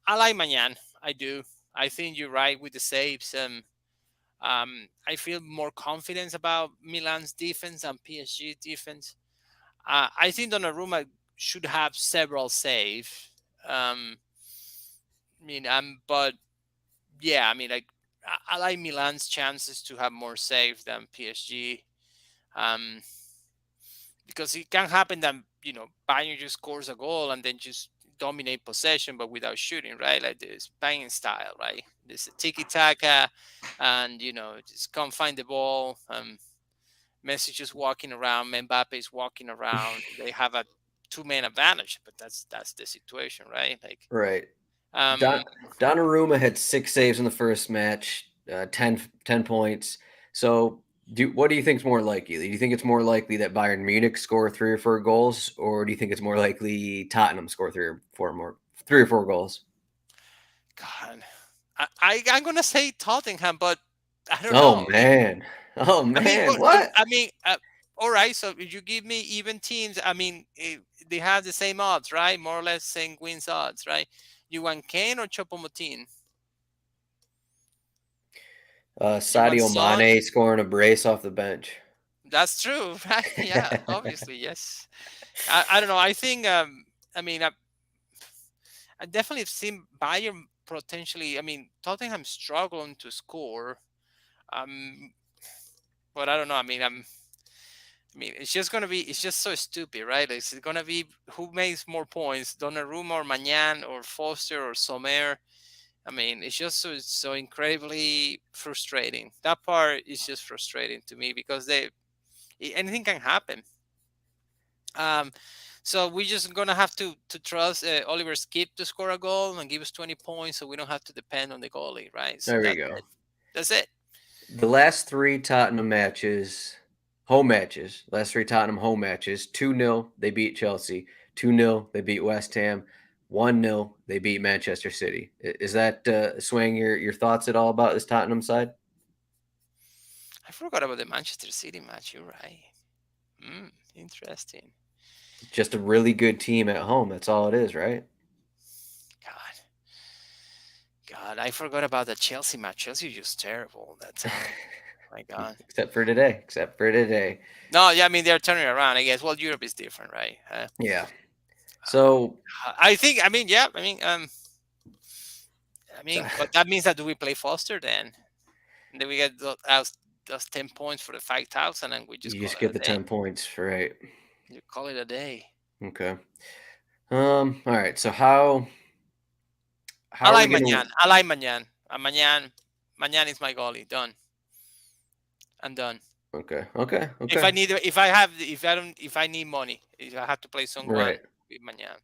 Speaker 2: I like Magnan. I do. I think you're right with the saves. I feel more confidence about Milan's defense and PSG defense. I think Donnarumma should have several saves. I mean, but yeah, I mean, like I like Milan's chances to have more saves than PSG. Um, because it can happen that Bayern just scores a goal and then just dominate possession but without shooting, right? Like this Bayern style, right? This tiki taka, and just can't find the ball. Messi just walking around, Mbappe is walking around. They have a two-man advantage, but that's the situation, right? Like,
Speaker 1: Right.
Speaker 2: um,
Speaker 1: Don Donnarumma had 6 saves in the first match, 10 points. So, what do you think is more likely? Do you think it's more likely that Bayern Munich score 3 or 4 goals, or do you think it's more likely Tottenham score 3 or 4 goals?
Speaker 2: God, I'm gonna say Tottenham, but I don't
Speaker 1: Oh
Speaker 2: know.
Speaker 1: man, oh
Speaker 2: I mean,
Speaker 1: man,
Speaker 2: what?
Speaker 1: what?
Speaker 2: I mean, all right. So if you give me even teams, I mean, they have the same odds, right? More or less same wins odds, right? You want Kane or Chopomotin? You want
Speaker 1: Sadio
Speaker 2: Son?
Speaker 1: Mane scoring a brace off the bench.
Speaker 2: That's true, right? Yeah, obviously, yes. I don't know. I think. I mean, I definitely have seen Bayern potentially. I mean, Tottenham struggling to score. Um, but I don't know. I mean, it's just gonna be. It's just so stupid, right? It's gonna be who makes more points, Donnarumma or Magnan or Foster or Sommer. I mean, it's just so incredibly frustrating. That part is just frustrating to me because anything can happen. Um, so we're just gonna have to trust Oliver Skip to score a goal and give us 20 points, so we don't have to depend on the goalie, right? So
Speaker 1: There we
Speaker 2: that's
Speaker 1: go.
Speaker 2: it. That's it.
Speaker 1: The last 3 Tottenham matches, home matches, last 3 Tottenham home matches, 2-0, they beat Chelsea. 2-0, they beat West Ham. 1-0, they beat Manchester City. Is that swaying your thoughts at all about this Tottenham side?
Speaker 2: I forgot about the Manchester City match. You're right. Interesting.
Speaker 1: Just a really good team at home. That's all it is, right?
Speaker 2: God, God, I forgot about the Chelsea match. Chelsea is just terrible that time. My God.
Speaker 1: Except for today. Except for today.
Speaker 2: No, yeah, I mean they're turning around. I guess. Well, Europe is different, right?
Speaker 1: Yeah.
Speaker 2: Um,
Speaker 1: So,
Speaker 2: I think. I mean, yeah.
Speaker 1: so
Speaker 2: But that means that do we play Foster then? And then we get those 10 points for the 5,000, and we just
Speaker 1: you
Speaker 2: call
Speaker 1: just
Speaker 2: it
Speaker 1: get
Speaker 2: a
Speaker 1: the
Speaker 2: day.
Speaker 1: 10 points, right?
Speaker 2: You call it a day.
Speaker 1: Okay. All right. So how
Speaker 2: I
Speaker 1: are
Speaker 2: like
Speaker 1: we gonna?
Speaker 2: Mañan. I like Mañan. Mañan is my goalie. Done. I'm done.
Speaker 1: Okay. Okay.
Speaker 2: If
Speaker 1: Okay.
Speaker 2: I need, if I have, if I don't, if I need money, if I have to play someone
Speaker 1: Right.
Speaker 2: with Mañan.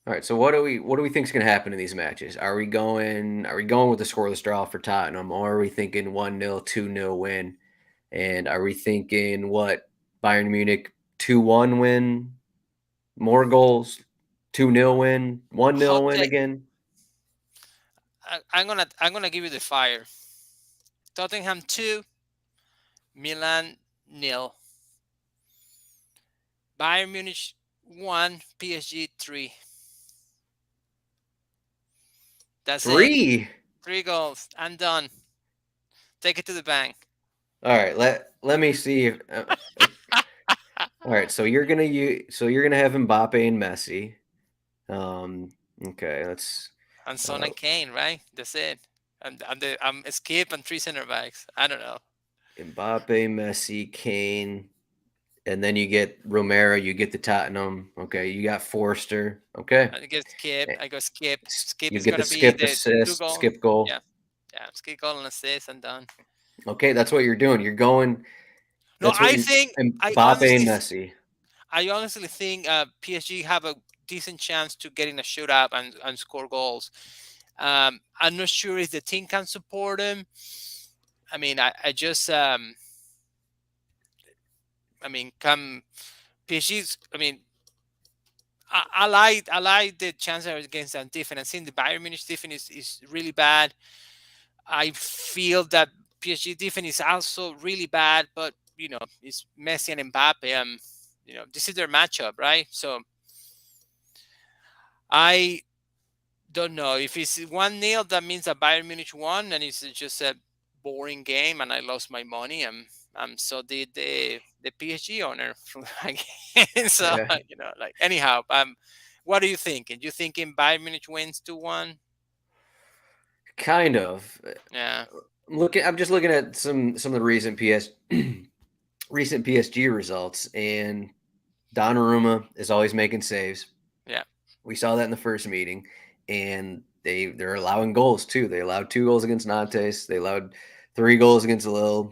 Speaker 1: All right. So what do we think is gonna happen in these matches? Are we going with the scoreless draw for Tottenham, or are we thinking 1-0, 2-0 win? And are we thinking what Bayern Munich 2-1 win, more goals, 2-0 win, 1-0
Speaker 2: Hot
Speaker 1: win
Speaker 2: take.
Speaker 1: again?
Speaker 2: I'm gonna give you the fire. Tottenham 2, Milan nil. Bayern Munich 1, PSG 3. That's it.
Speaker 1: 3.
Speaker 2: 3 goals. I'm done. Take it to the bank.
Speaker 1: All right, let me see if all right, so you're gonna have Mbappe and Messi. Um, okay, let's
Speaker 2: And Son
Speaker 1: uh,
Speaker 2: and Kane, right? That's it. I'm Skip and 3 center backs. I don't know.
Speaker 1: Mbappe, Messi, Kane, and then you get Romero, you get the Tottenham. Okay, you got Forster. Okay,
Speaker 2: I get Skip.
Speaker 1: Eh,
Speaker 2: I go Skip. Skip
Speaker 1: you
Speaker 2: is
Speaker 1: get the
Speaker 2: gonna be
Speaker 1: skip
Speaker 2: the two
Speaker 1: assist,
Speaker 2: goal.
Speaker 1: skip goal.
Speaker 2: Yeah, yeah. Skip goal and assist and done.
Speaker 1: Okay, that's what you're doing. You're going.
Speaker 2: No,
Speaker 1: That's what you're. Mbappe and Messi.
Speaker 2: I honestly think PSG have a decent chance to get in a shootout and score goals. I'm not sure if the team can support them. I just come PSG's. I like the chances against that defense. I think the Bayern Munich defense is really bad. I feel that PSG defense is also really bad, but it's Messi and Mbappe. This is their matchup, right? So I don't know if it's 1-0. That means that Bayern Munich won, and it's just a boring game, and I lost my money. So did the PSG owner from again. So
Speaker 1: Yeah,
Speaker 2: like anyhow, what are you thinking? You thinking Bayern Munich wins 2-1?
Speaker 1: kind of.
Speaker 2: Yeah,
Speaker 1: I'm just looking at some of the recent PSG results, and Donnarumma is always making saves.
Speaker 2: yeah.
Speaker 1: We saw that in the first meeting, and they're allowing goals too. They allowed 2 goals against Nantes. They allowed 3 goals against Lille.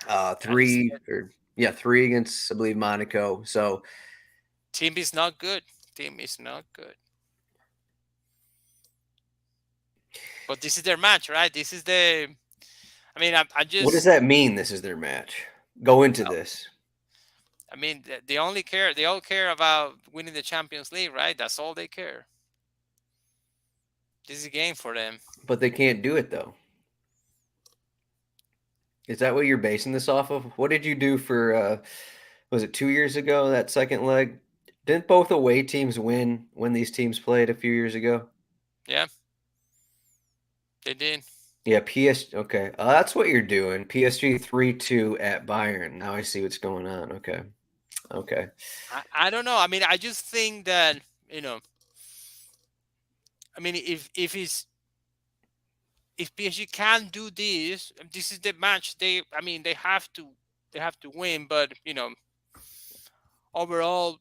Speaker 2: Yeah, this
Speaker 1: Three against I believe Monaco. So
Speaker 2: team is not good. Team is not good. But this is their match, right? This is the. I
Speaker 1: what does
Speaker 2: just.
Speaker 1: that mean? This is their match. Go into this,
Speaker 2: They only care. They all care about winning the Champions League, right? That's all they care. This is a game for them.
Speaker 1: but they can't do it though. Is that what you're basing this off of? What did you do for? Was it 2 years ago? That second leg. Didn't both away teams win when these teams played a few years ago?
Speaker 2: Yeah, they did.
Speaker 1: Yeah, Okay, that's what you're doing. PSG 3-2 at Bayern. Now I see what's going on. Okay, okay.
Speaker 2: I don't know. I just think that you know. If PSG can do this, this is the match. They have to win. But overall,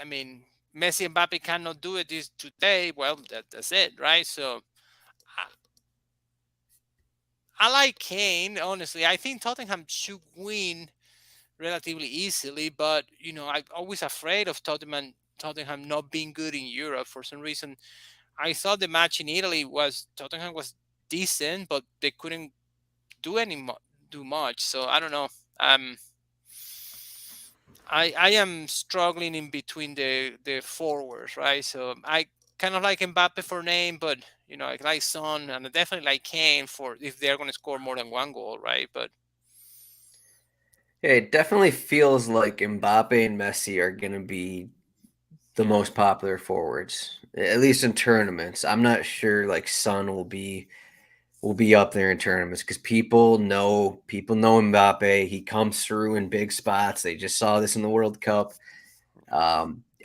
Speaker 2: Messi and Mbappe cannot do it this today. Well, that's it, right? So I like Kane. Honestly, I think Tottenham should win relatively easily. But I'm always afraid of Tottenham not being good in Europe for some reason. I thought the match in Italy was Tottenham was decent, but they couldn't do do much. So I don't know. Um, I am struggling in between the forwards, right? So I kind of like Mbappe for name, but I like Son and I definitely like Kane for if they're going to score more than one goal, right? But
Speaker 1: It definitely feels like Mbappe and Messi are going to be the
Speaker 2: Yeah,
Speaker 1: most popular forwards, at least in tournaments. I'm not sure like Son will be up there in tournaments because people know Mbappe. He comes through in big spots. They just saw this in the World Cup.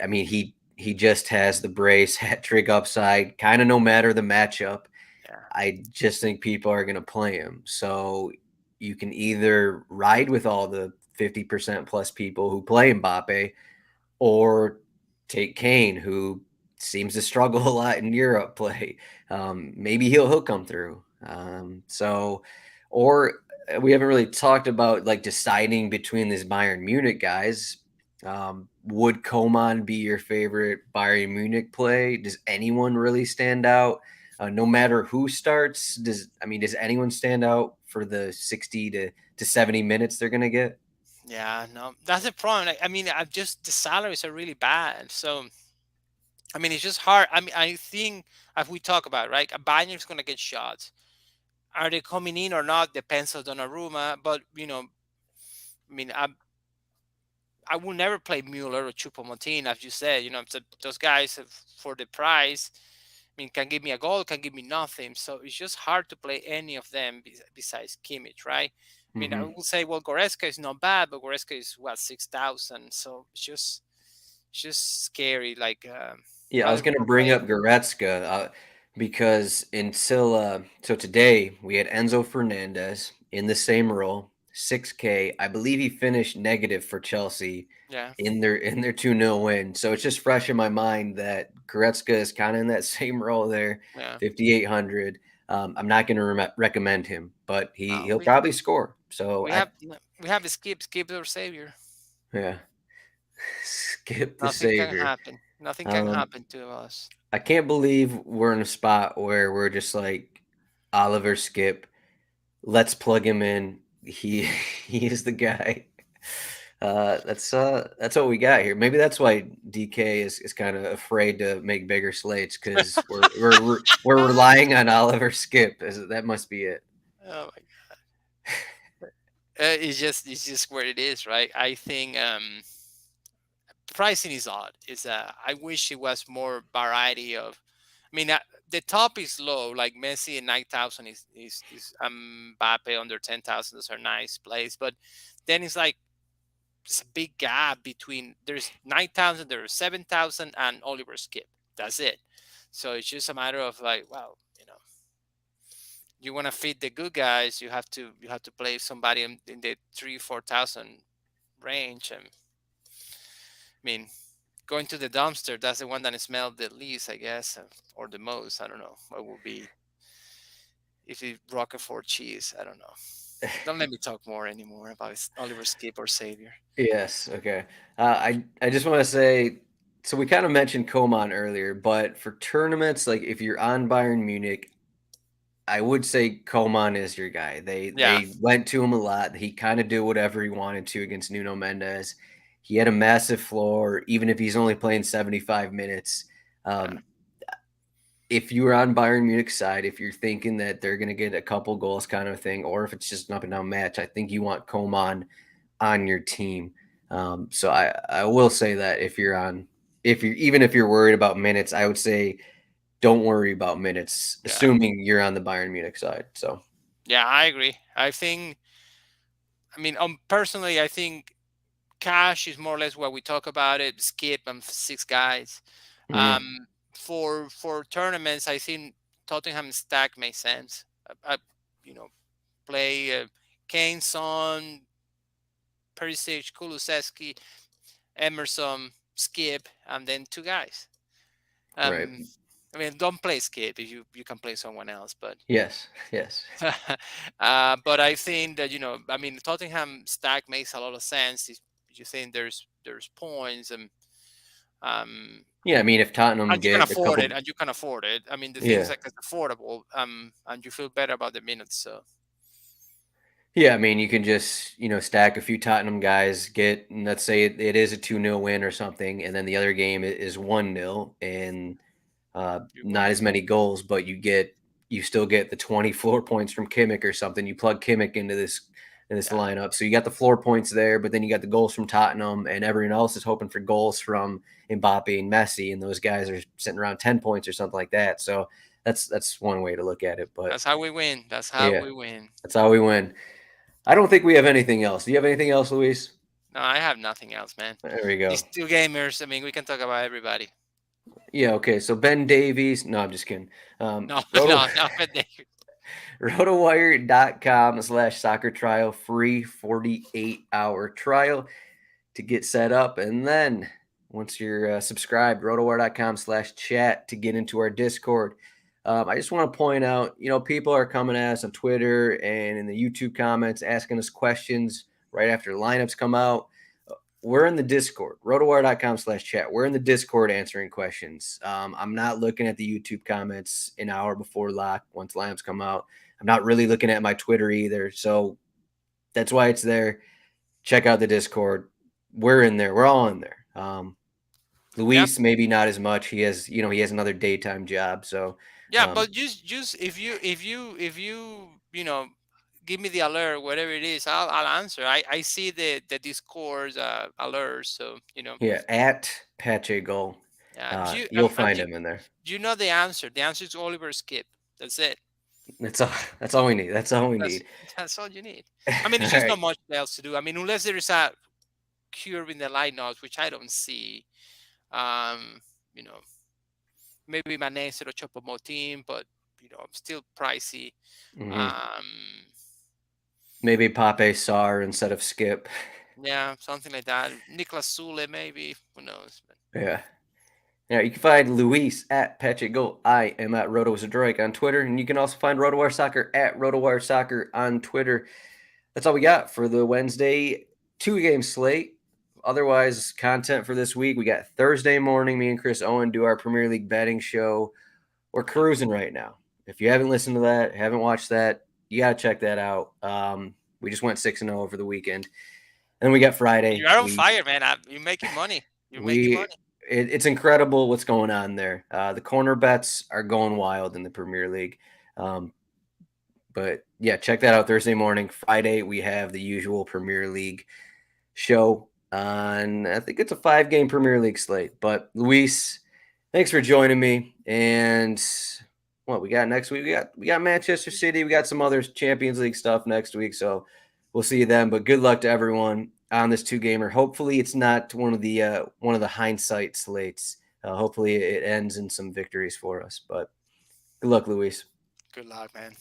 Speaker 1: I mean, he just has the brace hat trick upside, kind of no matter the matchup.
Speaker 2: yeah,
Speaker 1: I just think people are going to play him. So you can either ride with all the 50% plus people who play Mbappe, or take Kane, who seems to struggle a lot in Europe play. Maybe he'll come through. Or we haven't really talked about like deciding between these Bayern Munich guys. Would Coman be your favorite Bayern Munich play? Does anyone really stand out? No matter who starts, does anyone stand out for the 60 to 70 minutes they're gonna get?
Speaker 2: yeah. No, that's the problem. Like, I mean, I just the salaries are really bad. So I mean, it's just hard. I mean, I think as we talk about, right, Bayern's gonna get shots. Are they coming in or not? Depends on Donnarumma. But I mean, I will never play Mueller or Choupo-Moting, as you said. So those guys for the price, I mean, can give me a goal, can give me nothing. So it's just hard to play any of them besides Kimmich, right? I mean, I
Speaker 1: Mm-hmm.
Speaker 2: will say, well, Goretzka is not bad, but Goretzka is what 6,000, so it's just scary. Like,
Speaker 1: Yeah, I
Speaker 2: rather
Speaker 1: was going to
Speaker 2: go
Speaker 1: bring
Speaker 2: play.
Speaker 1: up Goretzka because until so today we had Enzo Fernandez in the same role, 6K. I believe he finished negative for Chelsea
Speaker 2: Yeah,
Speaker 1: in their 2-0 win. So it's just fresh in my mind that Goretzka is kind of in that same role there,
Speaker 2: yeah.
Speaker 1: 5,800. I'm not going to recommend him, but he
Speaker 2: Uh,
Speaker 1: he'll
Speaker 2: we
Speaker 1: probably score. So
Speaker 2: we
Speaker 1: I
Speaker 2: have we have a skip our savior.
Speaker 1: yeah, skip the
Speaker 2: Nothing can
Speaker 1: savior.
Speaker 2: happen. Nothing can
Speaker 1: Um,
Speaker 2: happen to us.
Speaker 1: I can't believe we're in a spot where we're just like Oliver Skip. Let's plug him in. He he is the guy. That's what we got here. Maybe that's why DK is kind of afraid to make bigger slates because we're relying on Oliver Skip. That must be it.
Speaker 2: Oh my it's just where it is, right? I think pricing is odd. Is I wish it was more variety of. I mean, the top is low, like Messi at 9,000 is Mbappe under 10,000. Those are nice plays, but then it's like it's a big gap between there's 9,000, there's 7,000, and Oliver Skip. That's it. So it's just a matter of like, well, you want to feed the good guys, you have to play somebody in the 3-4,000 range. And I mean, going to the dumpster, that's the one that smelled the least, I guess, or the most. I don't know what would be if it Roquefort cheese. I don't know. Don't let me talk more anymore about Oliver Skip or Savior.
Speaker 1: Yes. Okay. I just want to say, so we kind of mentioned Coman earlier, but for tournaments, like if you're on Bayern Munich, I would say Coman is your guy. They
Speaker 2: Yeah,
Speaker 1: they went to him a lot. He kind of did whatever he wanted to against Nuno Mendes. He had a massive floor, even if he's only playing 75 minutes.
Speaker 2: yeah,
Speaker 1: Um, if you're on Bayern Munich's side, if you're thinking that they're going to get a couple goals kind of thing, or if it's just an up and down match, I think you want Coman on your team. So I will say that if you're worried about minutes, I would say don't worry about minutes,
Speaker 2: yeah,
Speaker 1: assuming you're on the Bayern Munich side. So.
Speaker 2: yeah. I agree. I think. I mean, personally, I think cash is more or less what we talk about it. Skip and six guys.
Speaker 1: Mm,
Speaker 2: Um, for tournaments, I think Tottenham stack makes sense. You know, play Kane, Son, Perisic, Kulusevski, Emerson, Skip, and then two guys.
Speaker 1: right.
Speaker 2: Um, I mean, don't play Skip if you can play someone else, but
Speaker 1: Yes. Yes.
Speaker 2: but I think that I mean, Tottenham stack makes a lot of sense. If you think there's points um,
Speaker 1: Yeah. I mean, if Tottenham
Speaker 2: and you can
Speaker 1: get a
Speaker 2: afford it,
Speaker 1: couple,
Speaker 2: and you can afford it. I mean, the thing is
Speaker 1: yeah,
Speaker 2: like it's affordable, and you feel better about the minutes. So
Speaker 1: yeah. I mean, you can just stack a few Tottenham guys, and let's say it is a 2-0 win or something, and then the other game is 1-0, and
Speaker 2: you
Speaker 1: not
Speaker 2: win.
Speaker 1: as many goals, but you still get the 24 points from Kimmich or something. You plug Kimmich into this in this
Speaker 2: Yeah.
Speaker 1: lineup. So you got the floor points there, but then you got the goals from Tottenham, and everyone else is hoping for goals from Mbappe and Messi, and those guys are sitting around 10 points or something like that. So that's one way to look at it. But
Speaker 2: That's how we win. That's how
Speaker 1: yeah,
Speaker 2: we win.
Speaker 1: that's how we win. I don't think we have anything else. Do you have anything else, Luis?
Speaker 2: No, I have nothing else, man.
Speaker 1: There we go.
Speaker 2: These two gamers, I mean, we can talk about everybody.
Speaker 1: Yeah, okay. So Ben Davies. No, I'm just kidding.
Speaker 2: No,
Speaker 1: Roto,
Speaker 2: no, but
Speaker 1: rotowire.com/soccer trial, free 48-hour trial to get set up. And then once you're subscribed, rotowire.com/chat to get into our Discord. I just want to point out, people are coming at us on Twitter and in the YouTube comments asking us questions right after the lineups come out. We're in the Discord, rotowire.com/chat. We're in the Discord answering questions. I'm not looking at the YouTube comments an hour before lock once lineups come out. I'm not really looking at my Twitter either. So that's why it's there. Check out the Discord. We're in there. We're all in there. Luis, maybe not as much. He has another daytime job. So
Speaker 2: yeah, but just if you give me the alert, whatever it is, I'll answer. I see the Discord alerts, so
Speaker 1: yeah, at Pacheco.
Speaker 2: yeah.
Speaker 1: You'll find him in there.
Speaker 2: Do you know the answer? The answer is Oliver Skip. That's it.
Speaker 1: That's all. That's all we need. That's all we
Speaker 2: That's
Speaker 1: need.
Speaker 2: that's all you need. I mean,
Speaker 1: All
Speaker 2: it's just
Speaker 1: right.
Speaker 2: not much else to do. I mean, unless there is a curve in the lineups, which I don't see. Um, you know, maybe Mane instead of Choupo-Moting, but still pricey.
Speaker 1: Mm-hmm.
Speaker 2: Um,
Speaker 1: Maybe Pape Sarr instead of Skip.
Speaker 2: yeah, something like that. Niklas Sule, maybe. Who knows? But
Speaker 1: Yeah. Yeah, you can find Luis at Pacheco. I am at Zdroik on Twitter, and you can also find RotoWire Soccer at RotoWire Soccer on Twitter. That's all we got for the Wednesday 2-game slate. Otherwise, content for this week, we got Thursday morning. Me and Chris Owen do our Premier League betting show. We're cruising right now. If you haven't listened to that, haven't watched that, you got to check that out. We just went 6-0 over the weekend. And we got Friday.
Speaker 2: you're on fire, man. You're making money. You're making money.
Speaker 1: It's incredible what's going on there. The corner bets are going wild in the Premier League. But yeah, check that out Thursday morning. Friday, we have the usual Premier League show on, I think it's a 5-game Premier League slate. But Luis, thanks for joining me. And what we got next week? We got Manchester City. We got some other Champions League stuff next week. So we'll see you then. But good luck to everyone on this 2-gamer. Hopefully it's not one of the hindsight slates. Hopefully it ends in some victories for us. But good luck, Luis.
Speaker 2: Good luck, man.